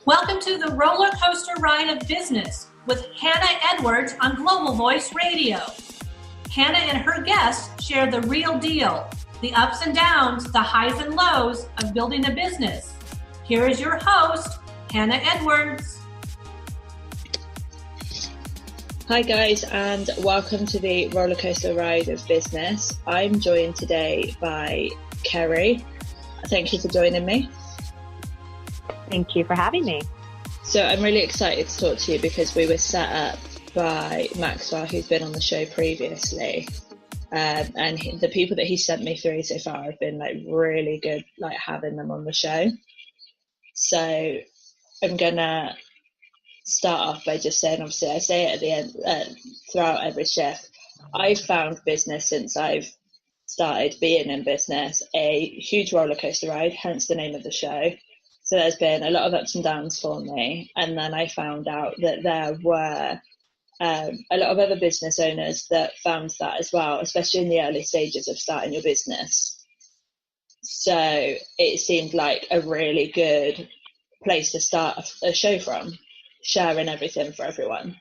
Welcome to the roller coaster ride of business with Hannah Edwards on Global Voice Radio. Hannah and her guests share the real deal, the ups and downs, the highs and lows of building a business. Here is your host, Hannah Edwards. Hi guys, and welcome to the roller coaster ride of business. I'm joined today by Kerry. Thank you for joining me. Thank you for having me. So I'm really excited to talk to you because we were set up by Maxwell, who's been on the show previously. The people that he sent me through so far have been really good, having them on the show. So I'm gonna start off by just saying, obviously I say it at the end, throughout every shift, I've found business since I've started being in business a huge roller coaster ride, hence the name of the show. So there's been a lot of ups and downs for me. And then I found out that there were a lot of other business owners that found that as well, especially in the early stages of starting your business. So it seemed like a really good place to start a show from, sharing everything for everyone.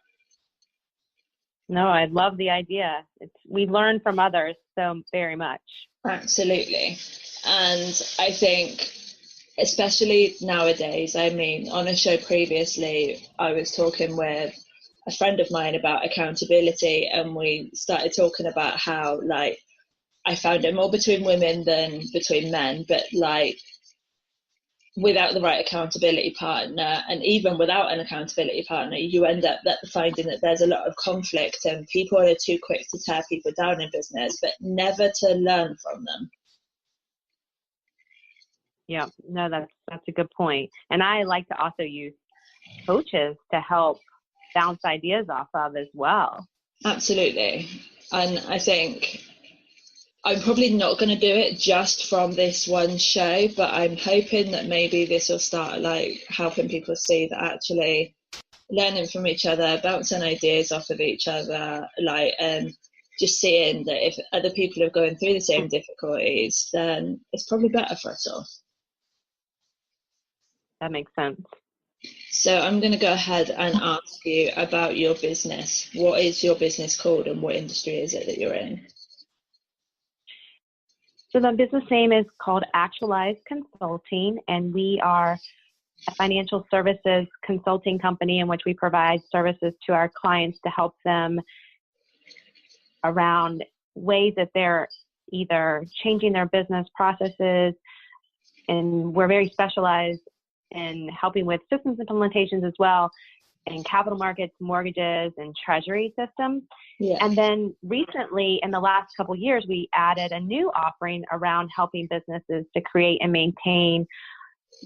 No, I love the idea. We learn from others so very much. Absolutely. And I think, especially nowadays, on a show previously, I was talking with a friend of mine about accountability, and we started talking about how, I found it more between women than between men, but without the right accountability partner, and even without an accountability partner, you end up finding that there's a lot of conflict, and people are too quick to tear people down in business, but never to learn from them. Yeah, no, that's a good point. And I like to also use coaches to help bounce ideas off of as well. Absolutely. And I think I'm probably not going to do it just from this one show, but I'm hoping that maybe this will start helping people see that actually learning from each other, bouncing ideas off of each other, just seeing that if other people are going through the same difficulties, then it's probably better for us all. That makes sense. So I'm going to go ahead and ask you about your business. What is your business called, and what industry is it that you're in? So the business name is called Actualize Consulting, and we are a financial services consulting company in which we provide services to our clients to help them around ways that they're either changing their business processes, and we're very specialized in helping with systems implementations as well, in capital markets, mortgages, and treasury systems. Yeah. And then recently, in the last couple of years, we added a new offering around helping businesses to create and maintain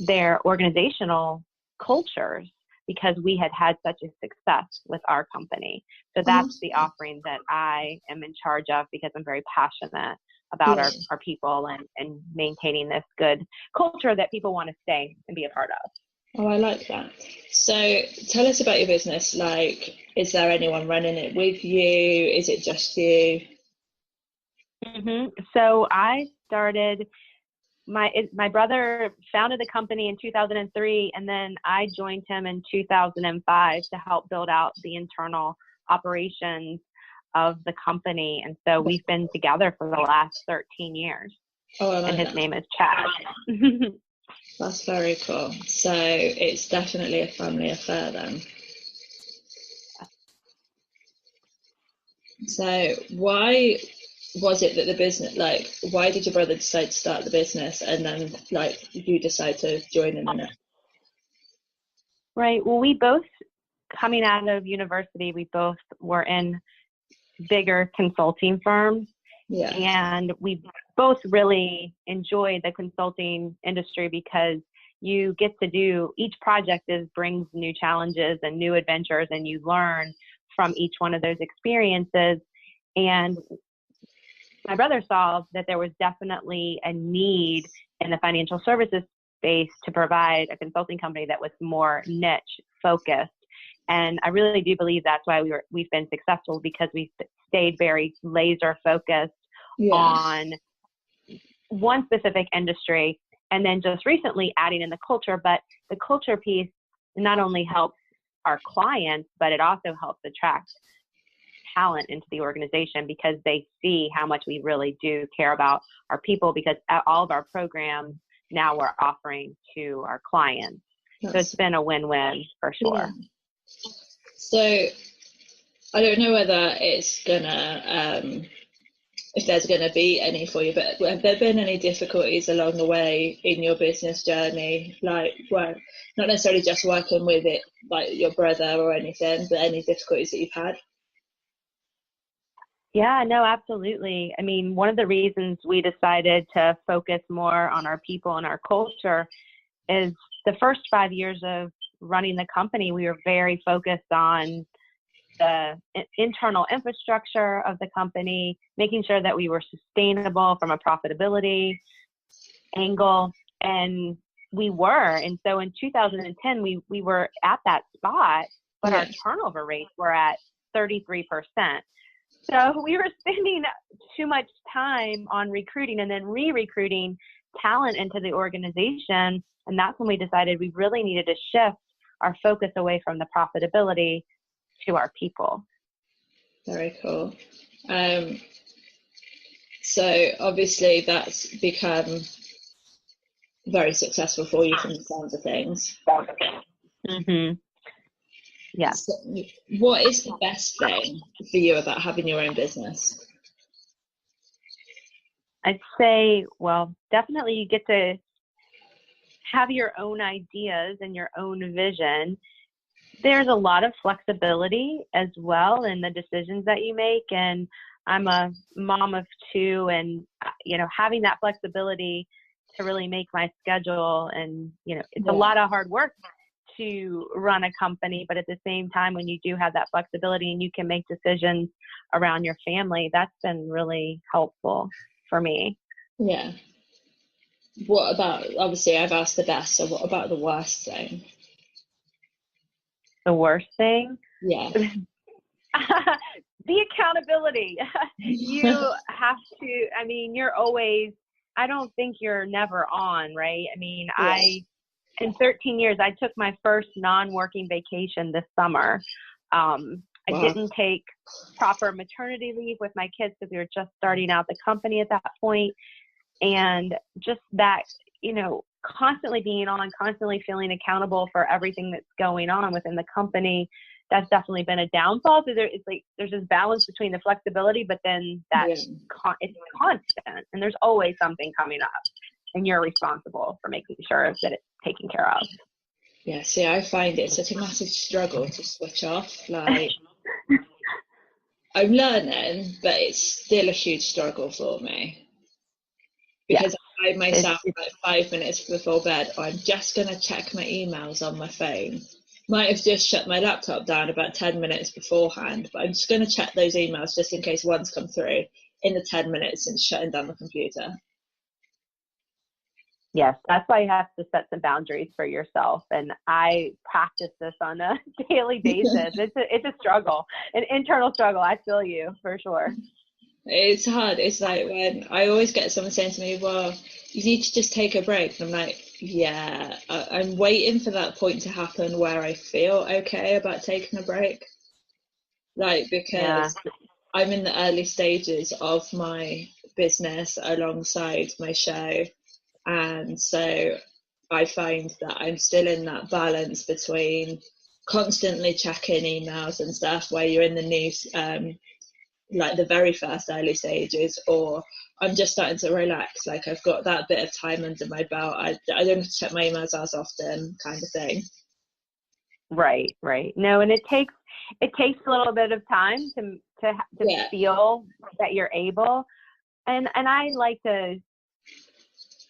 their organizational cultures, because we had such a success with our company. So that's the offering that I am in charge of, because I'm very passionate about our people and maintaining this good culture that people want to stay and be a part of. Oh, I like that. So tell us about your business. Is there anyone running it with you? Is it just you? Mm-hmm. So I started, my brother founded the company in 2003, and then I joined him in 2005 to help build out the internal operations of the company. And so we've been together for the last 13 years. Oh, I like and his that. name is Chad. That's very cool. So it's definitely a family affair then. So why was it that the business, why did your brother decide to start the business, and then you decide to join him in it? Right. Well, we both, coming out of university, we both were in bigger consulting firms. Yeah. And we both really enjoy the consulting industry because you get to do, each project brings new challenges and new adventures, and you learn from each one of those experiences. And my brother saw that there was definitely a need in the financial services space to provide a consulting company that was more niche focused. And I really do believe that's why we've been successful, because we've stayed very laser focused on one specific industry, and then just recently adding in the culture. But the culture piece not only helps our clients, but it also helps attract talent into the organization because they see how much we really do care about our people, because all of our programs now we're offering to our clients. So it's been a win-win for sure. Yeah. So I don't know whether it's gonna, if there's gonna be any for you, but have there been any difficulties along the way in your business journey? Like, well, not necessarily just working with it, like your brother or anything, but any difficulties that you've had? Yeah, no, absolutely. I mean, one of the reasons we decided to focus more on our people and our culture is the first 5 years of running the company, we were very focused on the internal infrastructure of the company, making sure that we were sustainable from a profitability angle. And we were. And so in 2010, we were at that spot, but our turnover rates were at 33%. So we were spending too much time on recruiting and then re-recruiting talent into the organization. And that's when we decided we really needed to shift our focus away from the profitability to our people. Very cool. So obviously that's become very successful for you from the sounds of things. Mm-hmm. Yeah. So what is the best thing for you about having your own business? I'd say, well, definitely you get to have your own ideas and your own vision. There's a lot of flexibility as well in the decisions that you make. And I'm a mom of two, and, having that flexibility to really make my schedule. And, it's a lot of hard work to run a company, but at the same time, when you do have that flexibility and you can make decisions around your family, that's been really helpful for me. Yeah. What about, obviously I've asked the best, so what about the worst thing? The worst thing? Yeah. The accountability. You have to, you're always, I don't think you're never on, right? In 13 years, I took my first non-working vacation this summer. I didn't take proper maternity leave with my kids because we were just starting out the company at that point. And just that, constantly being on, constantly feeling accountable for everything that's going on within the company, that's definitely been a downfall. So there's this balance between the flexibility, but then it's constant, and there's always something coming up, and you're responsible for making sure that it's taken care of. Yeah, see, I find it such a massive struggle to switch off. Like, I'm learning, but it's still a huge struggle for me. Because I find myself like 5 minutes before bed, I'm just going to check my emails on my phone. Might have just shut my laptop down about 10 minutes beforehand, but I'm just going to check those emails just in case one's come through in the 10 minutes since shutting down the computer. Yes, that's why you have to set some boundaries for yourself. And I practice this on a daily basis. It's a struggle, an internal struggle. I feel you for sure. It's hard. It's like when I always get someone saying to me, well, you need to just take a break. And I'm like, yeah, I'm waiting for that point to happen where I feel okay about taking a break. Like, because I'm in the early stages of my business alongside my show. And so I find that I'm still in that balance between constantly checking emails and stuff where you're in the news, like the very first early stages, or I'm just starting to relax, like I've got that bit of time under my belt, I don't have to check my emails as often, kind of thing. Right. No, and it takes a little bit of time to feel that you're able, and I like to,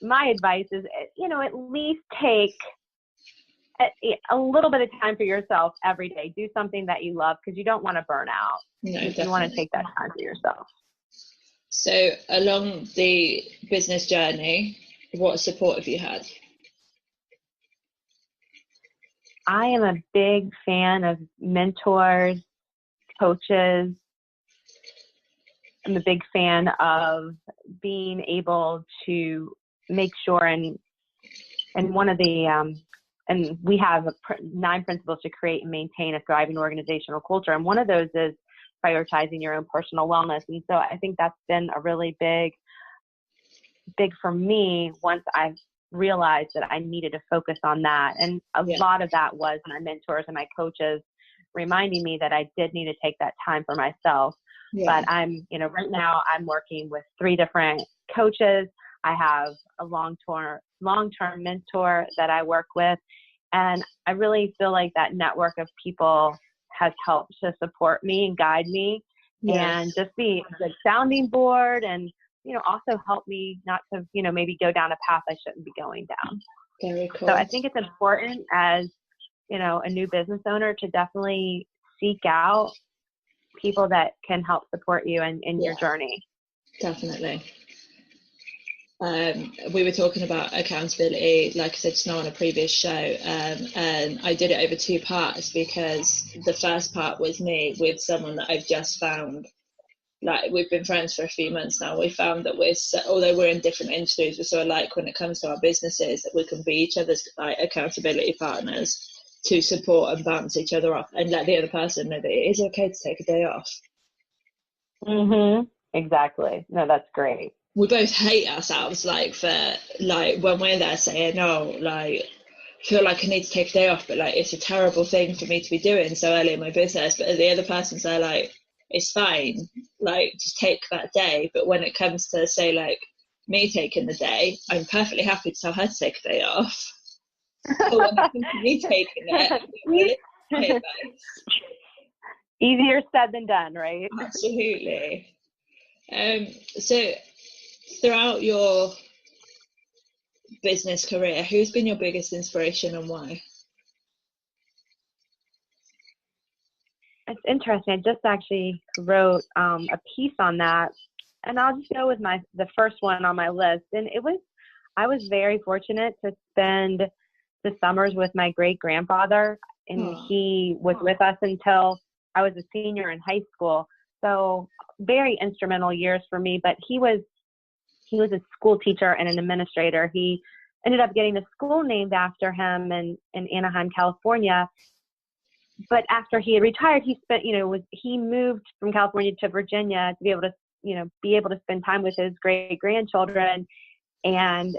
my advice is, at least take a little bit of time for yourself every day. Do something that you love, because you don't want to burn out. No, you want to take that time for yourself. So along the business journey, what support have you had? I am a big fan of mentors, coaches. I'm a big fan of being able to make sure, and one of the and we have 9 principles to create and maintain a thriving organizational culture. And one of those is prioritizing your own personal wellness. And so I think that's been a really big for me once I've realized that I needed to focus on that. And a lot of that was my mentors and my coaches reminding me that I did need to take that time for myself. But I'm, right now I'm working with 3 different coaches. I have a long-term mentor that I work with. And I really feel like that network of people has helped to support me and guide me and just be a good sounding board and, also help me not to, maybe go down a path I shouldn't be going down. Very cool. So I think it's important as, a new business owner to definitely seek out people that can help support you in your journey. Definitely. We were talking about accountability, like I said just now on a previous show, and I did it over 2 parts because the first part was me with someone that I've just found. Like, we've been friends for a few months now. We found that although we're in different industries, we're so alike when it comes to our businesses that we can be each other's accountability partners to support and bounce each other off and let the other person know that it is okay to take a day off. Exactly. No, that's great. We both hate ourselves, for when we're there saying, no, feel like I need to take a day off, but it's a terrible thing for me to be doing so early in my business. But the other person's there it's fine, just take that day. But when it comes to say me taking the day, I'm perfectly happy to tell her to take a day off. But when it comes to me taking it, easier said than done, right? Absolutely. So throughout your business career, who's been your biggest inspiration and why? It's interesting. I just actually wrote a piece on that, and I'll just go with the first one on my list. And I was very fortunate to spend the summers with my great grandfather, and he was with us until I was a senior in high school. So very instrumental years for me. But he was a school teacher and an administrator. He ended up getting a school named after him in Anaheim, California. But after he had retired, he spent, he moved from California to Virginia to be able to spend time with his great grandchildren. And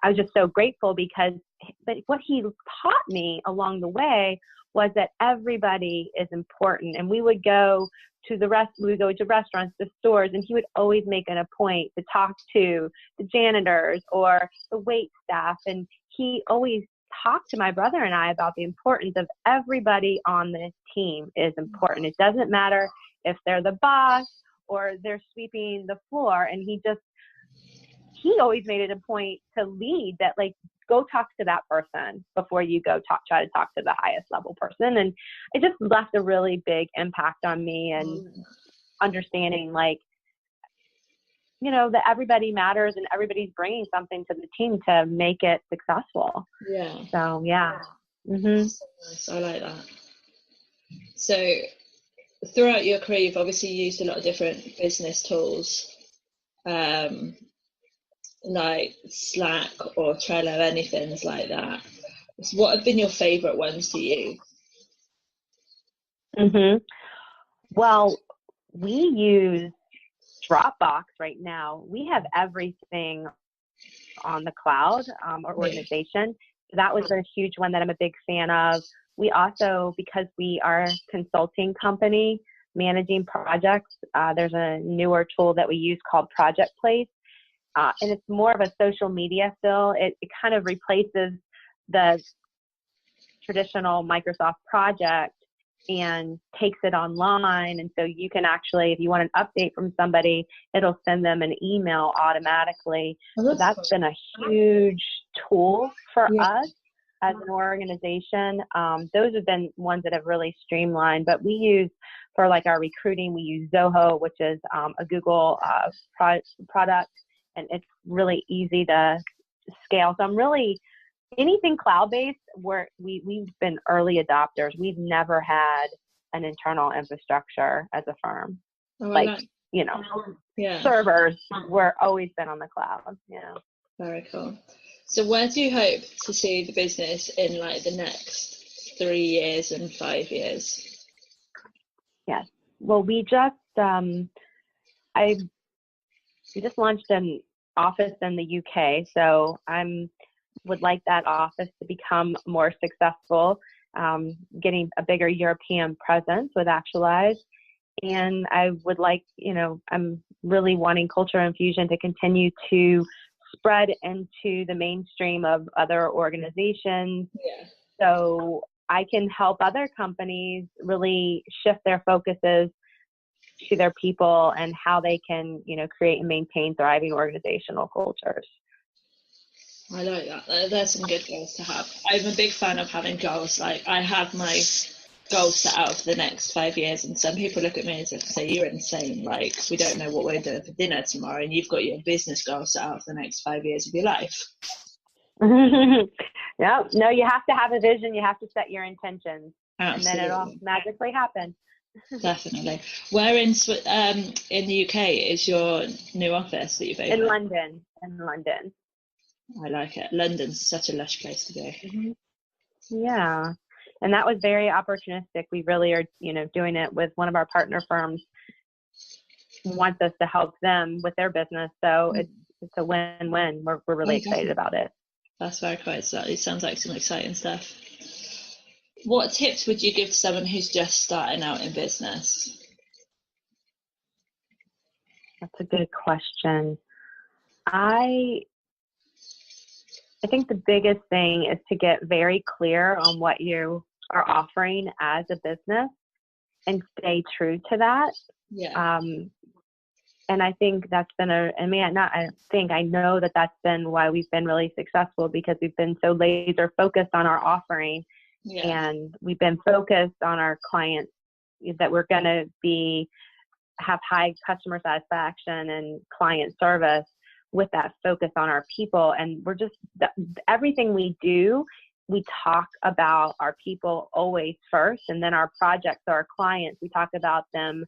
I was just so grateful but what he taught me along the way was that everybody is important. And we would go to restaurants, to stores, and he would always make it a point to talk to the janitors or the wait staff. And he always talked to my brother and I about the importance of everybody on the team is important. It doesn't matter if they're the boss or they're sweeping the floor. And he always made it a point to lead that, go talk to that person before you go try to talk to the highest level person. And it just left a really big impact on me and understanding that everybody matters and everybody's bringing something to the team to make it successful. Yeah. So, yeah. So I like that. So throughout your career, you've obviously used a lot of different business tools, like Slack or Trello, anything like that. So what have been your favorite ones to use? Well, we use Dropbox right now. We have everything on the cloud, our organization. That was a huge one that I'm a big fan of. We also, because we are a consulting company managing projects, there's a newer tool that we use called Project Place. And it's more of a social media fill. It kind of replaces the traditional Microsoft project and takes it online. And so you can actually, if you want an update from somebody, it'll send them an email automatically. So that's been a huge tool for us as an organization. Those have been ones that have really streamlined, but we use for our recruiting, we use Zoho, which is a Google product, and it's really easy to scale. So I'm really, anything cloud-based, we've been early adopters. We've never had an internal infrastructure as a firm. Servers, we're always been on the cloud. Yeah. Very cool. So where do you hope to see the business in like the next 3 years and 5 years? Yes. Well, we just launched an office in the UK, so would like that office to become more successful, getting a bigger European presence with Actualize. And I would like, I'm really wanting Culture Infusion to continue to spread into the mainstream of other organizations. Yeah. So I can help other companies really shift their focuses to their people and how they can, create and maintain thriving organizational cultures. I like that. There's some good goals to have. I'm a big fan of having goals. Like I have my goals set out for the next 5 years, and some people look at me as if to say, you're insane. Like, we don't know what we're doing for dinner tomorrow, and you've got your business goals set out for the next 5 years of your life. No, you have to have a vision. You have to set your intentions. Absolutely. And then it'll magically happen. Definitely. Where in the UK is your new office that you've opened? In London. I like it. London's such a lush place to go. Mm-hmm. Yeah. And that was very opportunistic. We really are, doing it with one of our partner firms wants us to help them with their business. So it's a win-win. We're really excited about it. That's very cool. It sounds like some exciting stuff. What tips would you give to someone who's just starting out in business? That's a good question. I think the biggest thing is to get very clear on what you are offering as a business and stay true to that. Yeah. And I think that's been I know that that's been why we've been really successful, because we've been so laser focused on our offering. Yeah. And we've been focused on our clients, that we're going to have high customer satisfaction and client service with that focus on our people. And we're just, everything we do, we talk about our people always first, and then our projects, our clients, we talk about them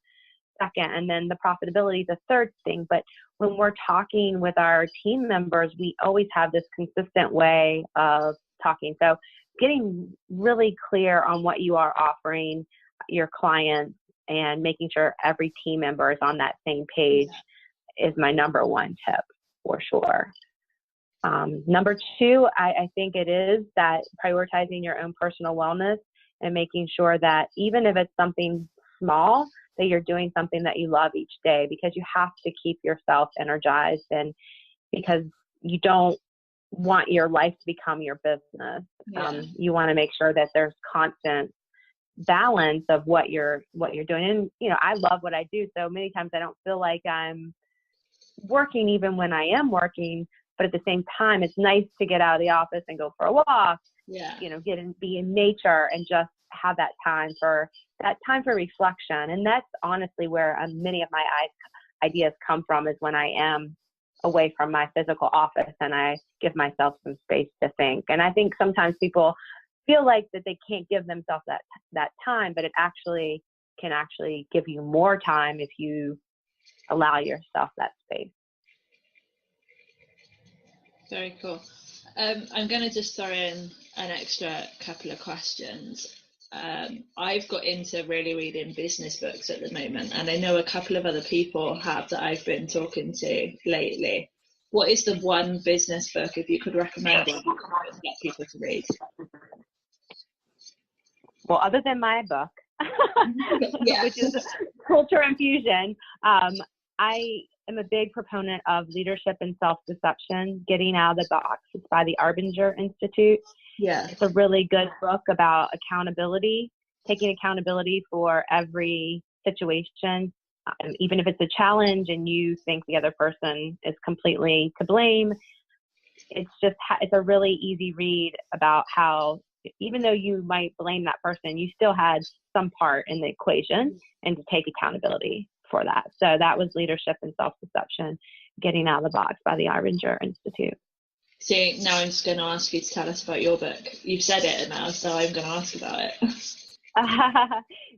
second, and then the profitability is the third thing. But when we're talking with our team members, we always have this consistent way of talking. So getting really clear on what you are offering your clients and making sure every team member is on that same page is my number one tip for sure. Number two, I think it is that prioritizing your own personal wellness and making sure that even if it's something small, that you're doing something that you love each day, because you have to keep yourself energized, and because you don't want your life to become your business. Yeah. You want to make sure that there's constant balance of what you're doing. And, I love what I do. So many times I don't feel like I'm working even when I am working, but at the same time, it's nice to get out of the office and go for a walk, be in nature and just have that time for reflection. And that's honestly where many of my ideas come from, is when I am away from my physical office and I give myself some space to think. And I think sometimes people feel like that they can't give themselves that time, but it can actually give you more time if you allow yourself that space. Very cool. I'm going to just throw in an extra couple of questions. I've got into really reading business books at the moment, and I know a couple of other people have that I've been talking to lately. What is the one business book, if you could recommend it, you could get people to read? Well, other than my book, which is Culture Infusion, I am a big proponent of Leadership and Self-Deception, Getting Out of the Box. It's by the Arbinger Institute. Yeah. It's a really good book about accountability, taking accountability for every situation, even if it's a challenge and you think the other person is completely to blame. It's a really easy read about how, even though you might blame that person, you still had some part in the equation, and to take accountability for that. So that was Leadership and Self-Deception, Getting Out of the Box by the Arbinger Institute. So now I'm just going to ask you to tell us about your book. You've said it now, so I'm going to ask about it.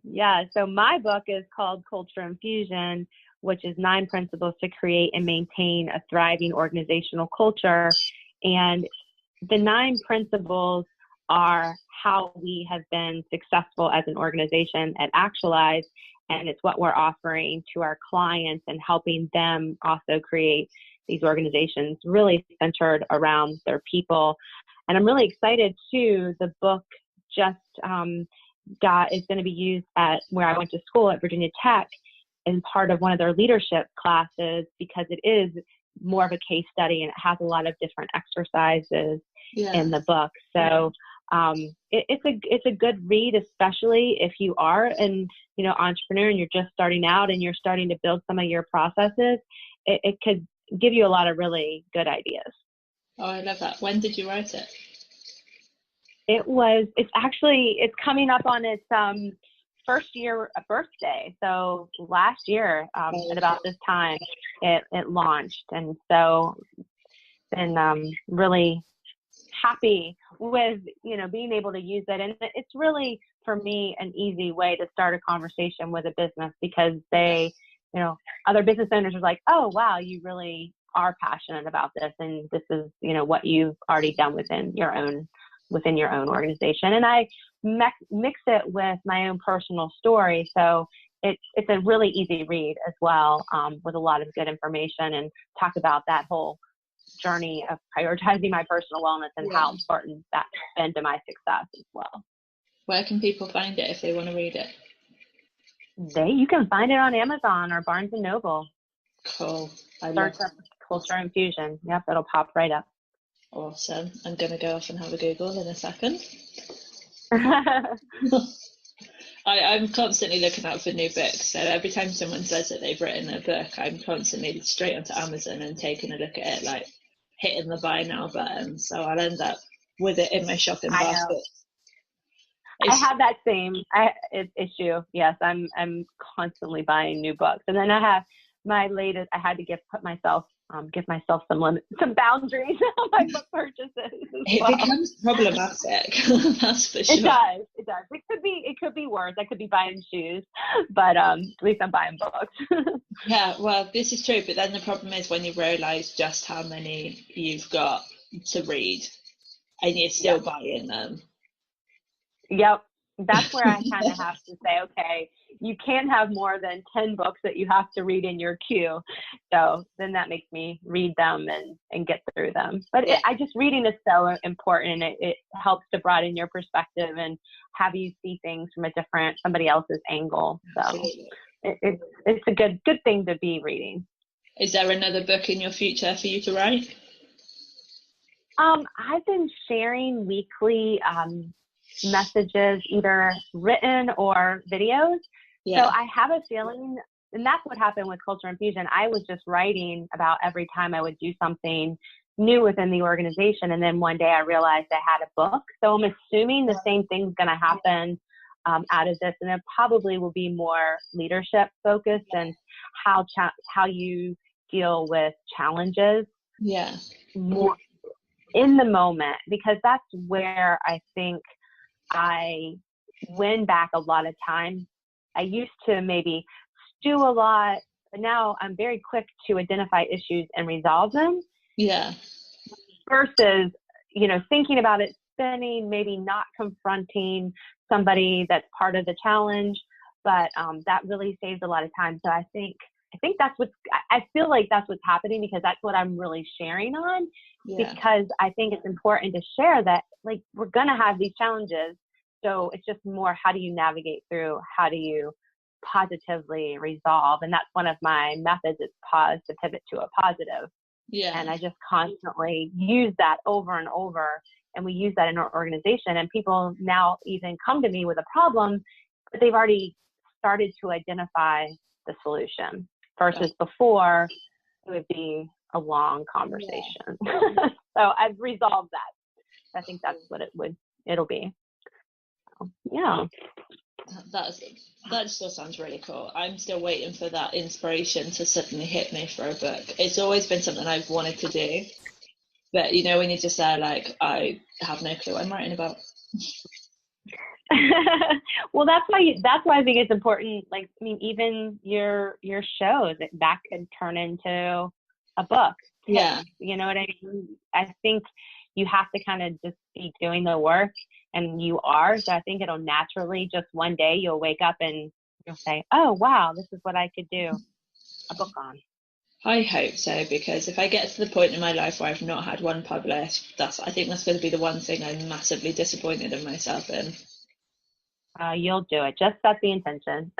Yeah, so my book is called Culture Infusion, which is 9 principles to create and maintain a thriving organizational culture. And the 9 principles are how we have been successful as an organization at Actualize, and it's what we're offering to our clients and helping them also create these organizations really centered around their people. And I'm really excited too. The book just is going to be used at where I went to school at Virginia Tech in part of one of their leadership classes, because it is more of a case study and it has a lot of different exercises in the book. So it's a good read, especially if you are an entrepreneur and you're just starting out and you're starting to build some of your processes. It could give you a lot of really good ideas. Oh, I love that. When did you write it? It's coming up on its first year birthday. So last year, at about this time, it launched. And so been really happy with, being able to use it. And it's really, for me, an easy way to start a conversation with a business, because they, other business owners are like, oh, wow, you really are passionate about this. And this is, what you've already done within your own organization. And I mix it with my own personal story. So it's a really easy read as well, with a lot of good information, and talk about that whole journey of prioritizing my personal wellness and how important that's been to my success as well. Where can people find it if they want to read it? You can find it on Amazon or Barnes & Noble. Cool. Search up Culture Infusion. Yep, it'll pop right up. Awesome. I'm going to go off and have a Google in a second. I'm constantly looking out for new books. So every time someone says that they've written a book, I'm constantly straight onto Amazon and taking a look at it, like hitting the buy now button. So I'll end up with it in my shopping basket. I have that same issue. Yes, I'm constantly buying new books, and then I have my latest. I had to give myself some boundaries on my book purchases. It becomes problematic. That's for sure. It does. It could be worse. I could be buying shoes, but at least I'm buying books. Yeah, well, this is true. But then the problem is when you realise just how many you've got to read, and you're still buying them. Yep. That's where I kind of have to say, okay, you can't have more than 10 books that you have to read in your queue. So then that makes me read them and get through them. But reading is so important. It helps to broaden your perspective and have you see things from somebody else's angle. So it's a good thing to be reading. Is there another book in your future for you to write? I've been sharing weekly messages, either written or videos. So I have a feeling, and that's what happened with Culture Infusion. I was just writing about every time I would do something new within the organization. And then one day I realized I had a book. So I'm assuming the same thing's going to happen out of this. And it probably will be more leadership focused and how you deal with challenges. Yeah. More in the moment, because that's where I think I win back a lot of time. I used to maybe stew a lot, but now I'm very quick to identify issues and resolve them. Yeah. Versus, thinking about it, spinning, maybe not confronting somebody that's part of the challenge, but that really saves a lot of time. So I think I feel like that's what's happening, because that's what I'm really sharing on. Because I think it's important to share that, like, we're going to have these challenges. So it's just more, how do you navigate through? How do you positively resolve? And that's one of my methods, is pause to pivot to a positive. Yeah. And I just constantly use that over and over. And we use that in our organization. And people now even come to me with a problem, but they've already started to identify the solution, versus before it would be a long conversation. So I've resolved that. I think that's what it'll be. So, yeah. That still sounds really cool. I'm still waiting for that inspiration to suddenly hit me for a book. It's always been something I've wanted to do. But when you just say, like, I have no clue what I'm writing about. Well, that's why I think it's important. Like, I mean, even your shows, that could turn into a book. Yeah. You know what I mean? I think you have to kind of just be doing the work, and you are. So I think it'll naturally, just one day you'll wake up and you'll say, oh, wow, this is what I could do a book on. I hope so, because if I get to the point in my life where I've not had one published, I think that's going to be the one thing I'm massively disappointed in myself in. You'll do it. Just set the intention.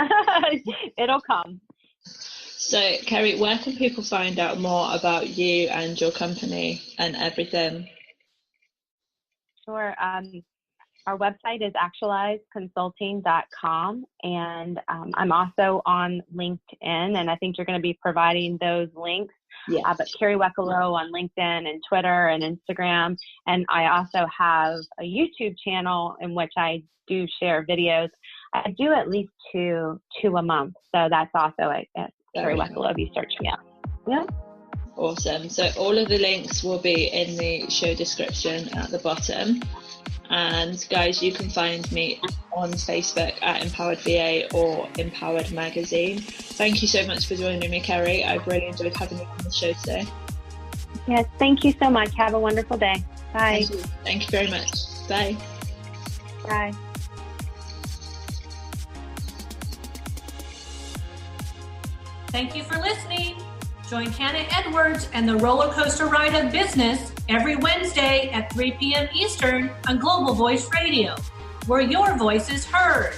It'll come. So, Kerry, where can people find out more about you and your company and everything? Sure. Our website is actualizeconsulting.com, and I'm also on LinkedIn, and I think you're going to be providing those links. Yes. But Kerry Wekelo on LinkedIn and Twitter and Instagram, and I also have a YouTube channel in which I do share videos. I do at least two a month, so that's also at Kerry Wekelo if you search me up. Yeah. Awesome. So all of the links will be in the show description at the bottom. And guys, you can find me on Facebook at Empowered VA or Empowered Magazine. Thank you so much for joining me, Kerry. I've really enjoyed having you on the show today. Yes, thank you so much. Have a wonderful day. Bye. Thank you very much. Bye. Bye. Thank you for listening. Join Hannah Edwards and the roller coaster ride of business every Wednesday at 3 p.m. Eastern on Global Voice Radio, where your voice is heard.